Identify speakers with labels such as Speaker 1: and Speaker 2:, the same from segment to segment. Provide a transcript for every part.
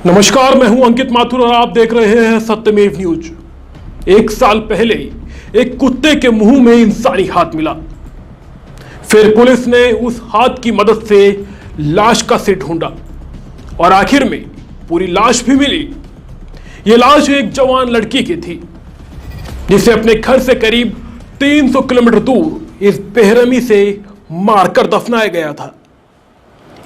Speaker 1: नमस्कार, मैं हूं अंकित माथुर और आप देख रहे हैं सत्यमेव न्यूज। एक साल पहले एक कुत्ते के मुंह में इंसानी हाथ मिला। फिर पुलिस ने उस हाथ की मदद से लाश का सिर ढूंढा और आखिर में पूरी लाश भी मिली। यह लाश एक जवान लड़की की थी जिसे अपने घर से करीब 300 किलोमीटर दूर इस बेरहमी से मारकर दफनाया गया था।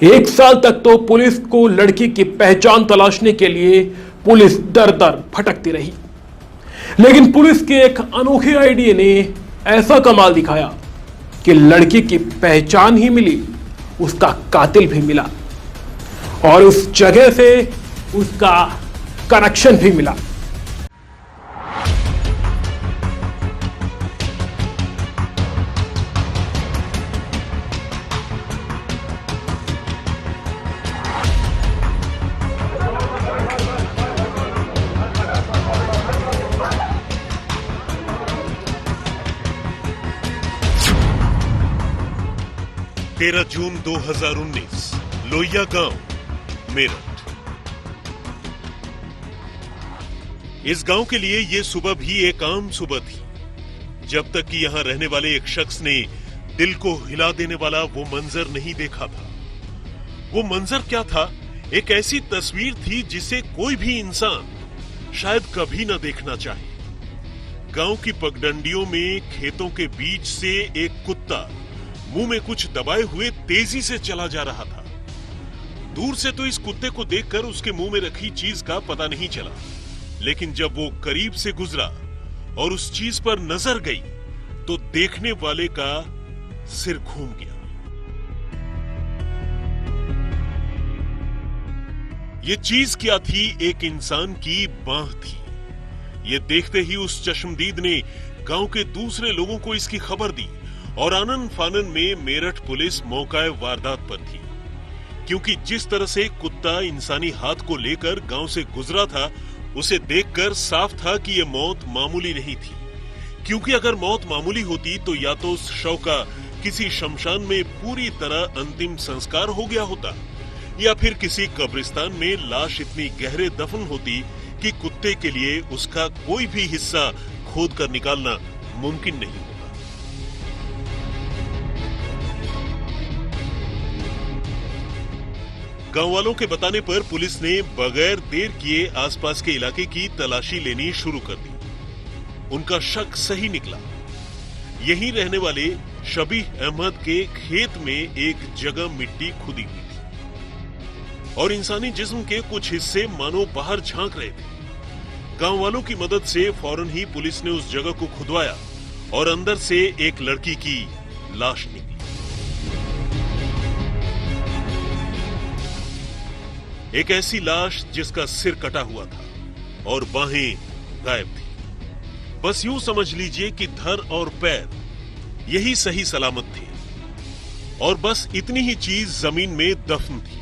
Speaker 1: एक साल तक तो पुलिस को लड़की की पहचान तलाशने के लिए पुलिस दर दर भटकती रही, लेकिन पुलिस के एक अनोखे आइडिया ने ऐसा कमाल दिखाया कि लड़की की पहचान ही मिली, उसका कातिल भी मिला और उस जगह से उसका कनेक्शन भी मिला।
Speaker 2: तेरह जून 2019 लोहिया गांव, मेरठ। इस गांव के लिए यह सुबह भी एक आम सुबह थी, जब तक कि यहां रहने वाले एक शख्स ने दिल को हिला देने वाला वो मंजर नहीं देखा था। वो मंजर क्या था? एक ऐसी तस्वीर थी जिसे कोई भी इंसान शायद कभी न देखना चाहे। गांव की पगडंडियों में खेतों के बीच से एक कुत्ता मुंह में कुछ दबाए हुए तेजी से चला जा रहा था। दूर से तो इस कुत्ते को देखकर उसके मुंह में रखी चीज का पता नहीं चला, लेकिन जब वो करीब से गुजरा और उस चीज पर नजर गई तो देखने वाले का सिर घूम गया। ये चीज क्या थी? एक इंसान की बांह थी। ये देखते ही उस चश्मदीद ने गांव के दूसरे लोगों को इसकी खबर दी और आनन फानन में मेरठ पुलिस मौका वारदात पर थी, क्योंकि जिस तरह से कुत्ता इंसानी हाथ को लेकर गांव से गुजरा था, उसे देखकर साफ था कि यह मौत मामूली नहीं थी। क्योंकि अगर मौत मामूली होती तो या तो उस शव का किसी शमशान में पूरी तरह अंतिम संस्कार हो गया होता, या फिर किसी कब्रिस्तान में लाश इतनी गहरे दफन होती कि कुत्ते के लिए उसका कोई भी हिस्सा खोद कर निकालना मुमकिन नहीं होता। गांव वालों के बताने पर पुलिस ने बगैर देर किए आसपास के इलाके की तलाशी लेनी शुरू कर दी। उनका शक सही निकला। यहीं रहने वाले शबीह अहमद के खेत में एक जगह मिट्टी खुदी हुई थी और इंसानी जिस्म के कुछ हिस्से मानो बाहर झांक रहे थे। गांव वालों की मदद से फौरन ही पुलिस ने उस जगह को खुदवाया और अंदर से एक लड़की की लाश निकली। एक ऐसी लाश जिसका सिर कटा हुआ था और बाहें गायब थी। बस यूं समझ लीजिए कि धर और पैर यही सही सलामत थे और बस इतनी ही चीज जमीन में दफन थी।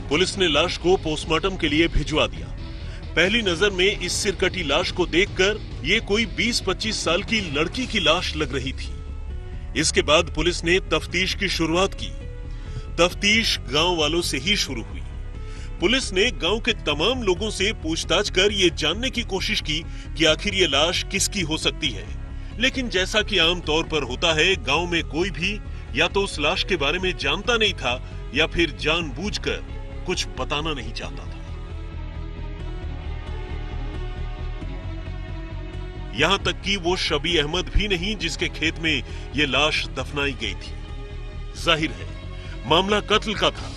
Speaker 2: पुलिस ने लाश को पोस्टमार्टम के लिए भिजवा दिया। पहली नजर में इस सिर कटी लाश को देखकर यह कोई 20-25 साल की लड़की की लाश लग रही थी। इसके बाद पुलिस ने तफ्तीश की शुरुआत की। तफ्तीश गांव वालों से ही शुरू हुई। पुलिस ने गांव के तमाम लोगों से पूछताछ कर यह जानने की कोशिश की कि आखिर ये लाश किसकी हो सकती है, लेकिन जैसा कि आम तौर पर होता है, गांव में कोई भी या तो उस लाश के बारे में जानता नहीं था या फिर जानबूझकर कुछ बताना नहीं चाहता था। यहां तक कि वो शबी अहमद भी नहीं जिसके खेत में यह लाश दफनाई गई थी। जाहिर है मामला कत्ल का था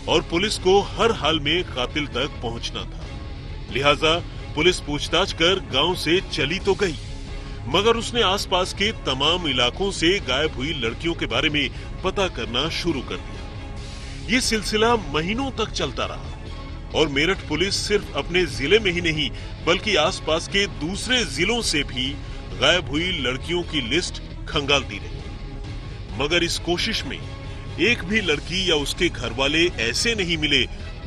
Speaker 2: और पुलिस को हर हाल में कातिल तक पहुंचना था। लिहाजा पुलिस पूछताछ कर गांव से चली तो गई, मगर उसने आसपास के तमाम इलाकों से गायब हुई लड़कियों के बारे में पता करना शुरू कर दिया। ये सिलसिला महीनों तक चलता रहा और मेरठ पुलिस सिर्फ अपने जिले में ही नहीं बल्कि आसपास के दूसरे जिलों से भी गायब हुई लड़कियों की लिस्ट खंगालती रही, मगर इस कोशिश में एक भी लड़की या उसके घर वाले ऐसे नहीं मिले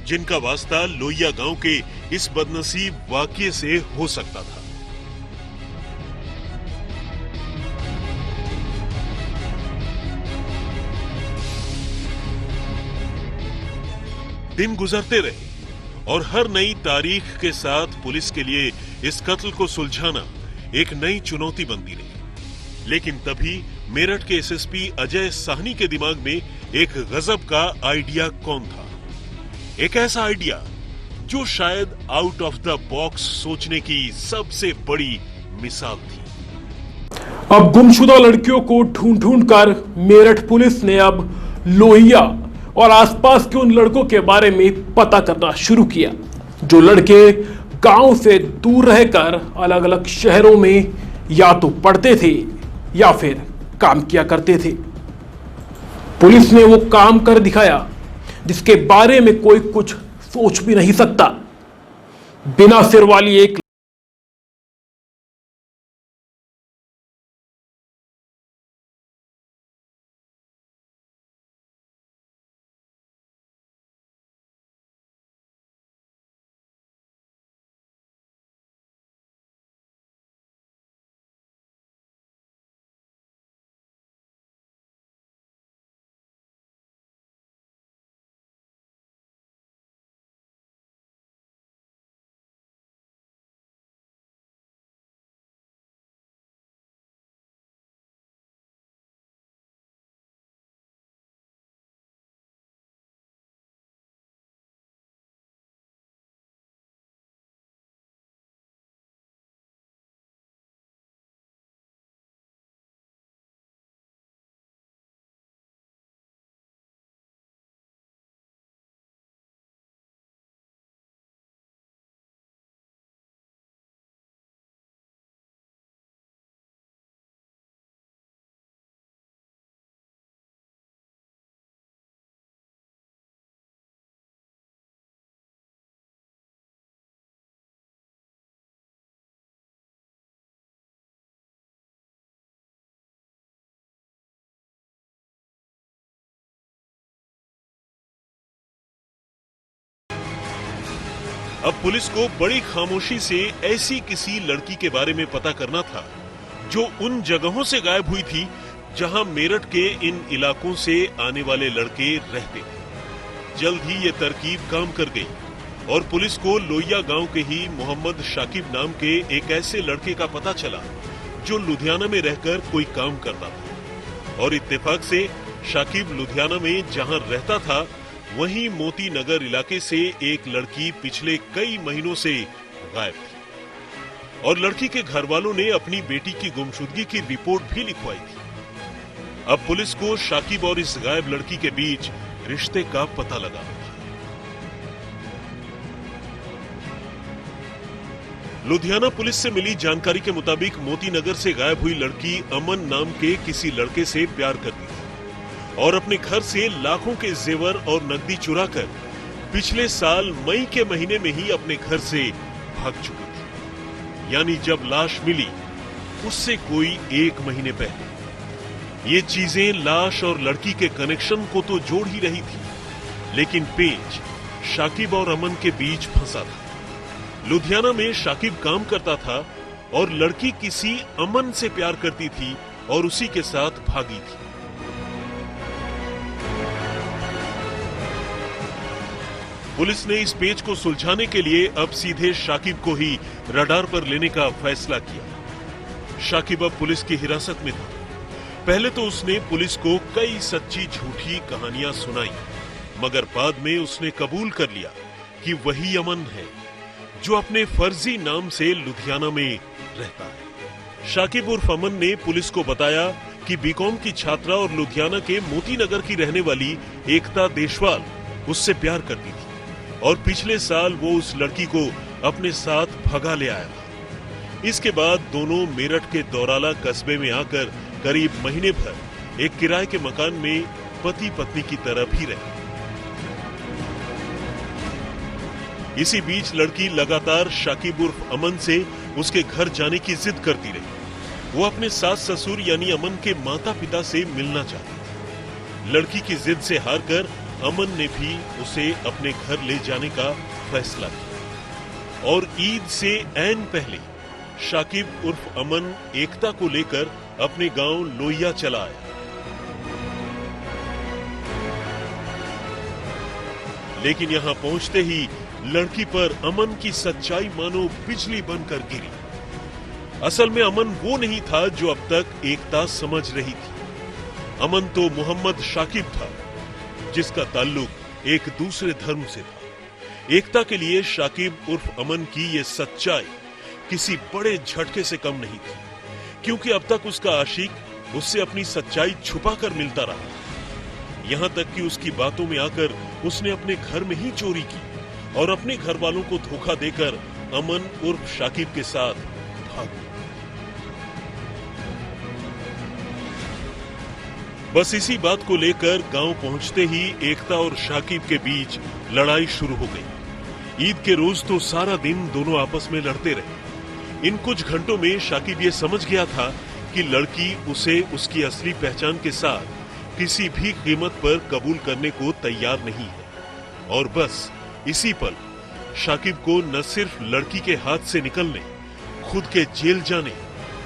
Speaker 2: जिनका वास्ता लोहिया गांव के इस बदनसीब वाकये से हो सकता था। दिन गुजरते रहे और हर नई तारीख के साथ पुलिस के लिए इस कत्ल को सुलझाना एक नई चुनौती बनती रही। लेकिन तभी मेरठ के एसएसपी अजय साहनी के दिमाग में एक गजब का आइडिया कौन था। एक ऐसा आइडिया जो शायद आउट ऑफ द बॉक्स सोचने की सबसे बड़ी मिसाल थी।
Speaker 1: अब गुमशुदा लड़कियों को ढूंढ कर मेरठ पुलिस ने अब लोहिया और आसपास के उन लड़कों के बारे में पता करना शुरू किया जो लड़के गांव से दूर रहकर अलग अलग शहरों में या तो पढ़ते थे या फिर काम किया करते थे। पुलिस ने वो काम कर दिखाया जिसके बारे में कोई कुछ सोच भी नहीं सकता। बिना सिर वाली एक
Speaker 2: अब पुलिस को बड़ी खामोशी से ऐसी किसी लड़की के बारे में पता करना था जो उन जगहों से गायब हुई थी जहां मेरठ के इन इलाकों से आने वाले लड़के रहते थे। जल्द ही ये तरकीब काम कर गई और पुलिस को लोहिया गांव के ही मोहम्मद शाकिब नाम के एक ऐसे लड़के का पता चला जो लुधियाना में रहकर कोई काम करता था। और इत्तेफाक से शाकिब लुधियाना में जहां रहता था वहीं मोती नगर इलाके से एक लड़की पिछले कई महीनों से गायब थी और लड़की के घर वालों ने अपनी बेटी की गुमशुदगी की रिपोर्ट भी लिखवाई थी। अब पुलिस को शाकिब और इस गायब लड़की के बीच रिश्ते का पता लगा। लुधियाना पुलिस से मिली जानकारी के मुताबिक मोती नगर से गायब हुई लड़की अमन नाम के किसी लड़के से प्यार करती थी और अपने घर से लाखों के जेवर और नकदी चुराकर पिछले साल मई के महीने में ही अपने घर से भाग चुकी थी। यानी जब लाश मिली उससे कोई 1 महीने पहले। ये चीजें लाश और लड़की के कनेक्शन को तो जोड़ ही रही थी, लेकिन पेच शाकिब और अमन के बीच फंसा था। लुधियाना में शाकिब काम करता था और लड़की किसी अमन से प्यार करती थी और उसी के साथ भागी थी। पुलिस ने इस पेच को सुलझाने के लिए अब सीधे शाकिब को ही रडार पर लेने का फैसला किया। शाकिब अब पुलिस की हिरासत में था। पहले तो उसने पुलिस को कई सच्ची झूठी कहानियां सुनाई, मगर बाद में उसने कबूल कर लिया कि वही अमन है जो अपने फर्जी नाम से लुधियाना में रहता है। शाकिब उर्फ अमन ने पुलिस को बताया कि बीकॉम की छात्रा और लुधियाना के मोती नगर की रहने वाली एकता देशवाल उससे प्यार करती थी और पिछले साल वो उस लड़की को अपने साथ भगा ले आया था। इसके बाद दोनों मेरठ के दौराला कस्बे में आकर करीब महीने भर एक किराए के मकान में पति पत्नी की तरह भी रहे। इसी बीच लड़की लगातार शाकिब उर्फ अमन से उसके घर जाने की जिद करती रही। वो अपने सास ससुर यानी अमन के माता पिता से मिलना चाहती थी। लड़की की जिद से हारकर अमन ने भी उसे अपने घर ले जाने का फैसला किया और ईद से ऐन पहले शाकिब उर्फ अमन एकता को लेकर अपने गांव लोहिया चला आया। लेकिन यहां पहुंचते ही लड़की पर अमन की सच्चाई मानो बिजली बनकर गिरी। असल में अमन वो नहीं था जो अब तक एकता समझ रही थी। अमन तो मोहम्मद शाकिब था, जिसका ताल्लुक एक दूसरे धर्म से था। एकता के लिए शाकिब उर्फ अमन की ये सच्चाई किसी बड़े झटके से कम नहीं थी, क्योंकि अब तक उसका आशिक उससे अपनी सच्चाई छुपाकर मिलता रहा। यहां तक कि उसकी बातों में आकर उसने अपने घर में ही चोरी की और अपने घर वालों को धोखा देकर अमन उर्फ शाकिब के साथ भाग गई। बस इसी बात को लेकर गांव पहुंचते ही एकता और शाकिब के बीच लड़ाई शुरू हो गई। ईद के रोज तो सारा दिन दोनों आपस में लड़ते रहे। इन कुछ घंटों में शाकिब ये समझ गया था कि लड़की उसे उसकी असली पहचान के साथ किसी भी कीमत पर कबूल करने को तैयार नहीं है। और बस इसी पल शाकिब को न सिर्फ लड़की के हाथ से निकलने, खुद के जेल जाने,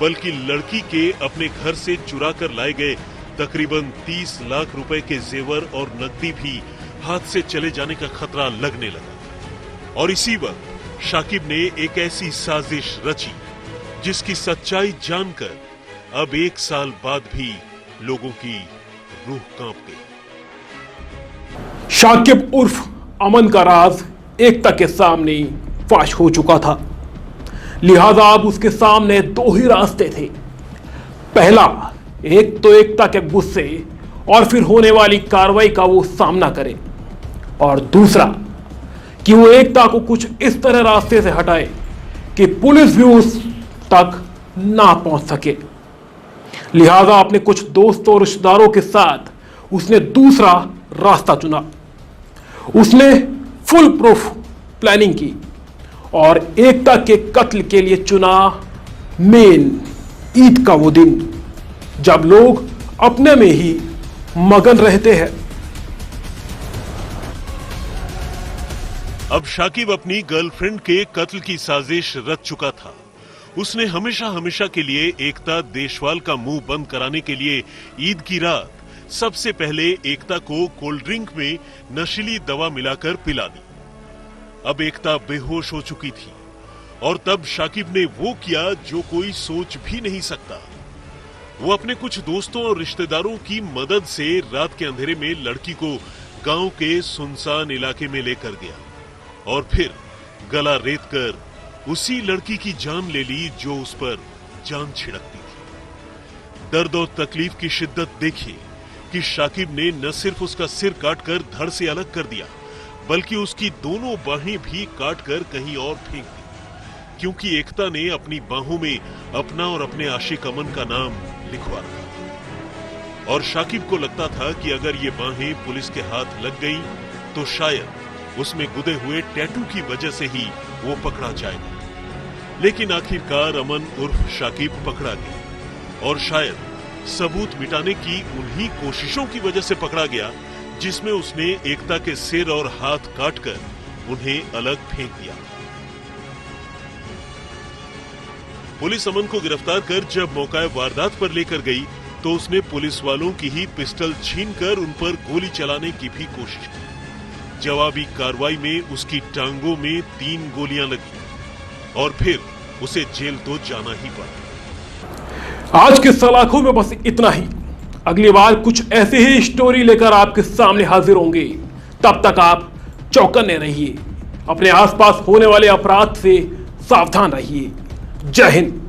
Speaker 2: बल्कि लड़की के अपने घर से चुरा कर लाए गए तकरीबन 30 लाख रुपए के जेवर और नकदी भी हाथ से चले जाने का खतरा लगने लगा। और इसी वक्त शाकिब ने एक ऐसी साजिश रची जिसकी सच्चाई जानकर अब 1 साल बाद भी लोगों की रूह कांप गई।
Speaker 1: शाकिब उर्फ अमन का राज एकता के सामने फाश हो चुका था, लिहाजा अब उसके सामने 2 ही रास्ते थे। पहला, एक तो एकता के गुस्से और फिर होने वाली कार्रवाई का वो सामना करे, और दूसरा कि वो एकता को कुछ इस तरह रास्ते से हटाए कि पुलिस भी उस तक ना पहुंच सके। लिहाजा अपने कुछ दोस्तों और रिश्तेदारों के साथ उसने दूसरा रास्ता चुना। उसने फुल प्रूफ प्लानिंग की और एकता के कत्ल के लिए चुना मेन ईद का वो दिन, जब लोग अपने में ही मगन रहते हैं।
Speaker 2: अब शाकिब अपनी गर्लफ्रेंड के कत्ल की साजिश रच चुका था। उसने हमेशा हमेशा के लिए एकता देशवाल का मुंह बंद कराने के लिए ईद की रात सबसे पहले एकता को कोल्ड ड्रिंक में नशीली दवा मिलाकर पिला दी। अब एकता बेहोश हो चुकी थी और तब शाकिब ने वो किया जो कोई सोच भी नहीं सकता। वो अपने कुछ दोस्तों और रिश्तेदारों की मदद से रात के अंधेरे में लड़की को गांव के सुनसान इलाके में लेकर गया और फिर गला रेत कर उसी लड़की की जान ले ली जो उस पर जान छिड़कती थी। दर्द और तकलीफ की शिद्दत देखिए कि शाकिब ने न सिर्फ उसका सिर काटकर धड़ से अलग कर दिया, बल्कि उसकी दोनों बाहें भी काटकर कहीं और फेंक दी, क्योंकि एकता ने अपनी बाहों में अपना और अपने आशिक अमन का नाम लिखवा रखा। और शाकिब को लगता था कि अगर ये बाहें पुलिस के हाथ लग गई तो शायद उसमें गुदे हुए टैटू की वजह से ही वो पकड़ा जाएगा। लेकिन आखिरकार अमन उर्फ शाकिब पकड़ा गया और शायद सबूत मिटाने की उन्हीं कोशिशों की वजह से पकड़ा गया जिसमें उसने एकता के सिर और हाथ काटकर उन्हें अलग फेंक दिया। पुलिस अमन को गिरफ्तार कर जब मौका वारदात पर लेकर गई तो उसने पुलिस वालों की ही पिस्टल छीनकर उन पर गोली चलाने की भी कोशिश की। जवाबी कार्रवाई में उसकी टांगों में 3 गोलियां लगी और फिर उसे जेल तो जाना ही पड़ा।
Speaker 1: आज के सलाखों में बस इतना ही। अगली बार कुछ ऐसे ही स्टोरी लेकर आपके सामने हाजिर होंगे। तब तक आप चौकन्ने रहिए, अपने आसपास होने वाले अपराध से सावधान रहिए। जय हिंद।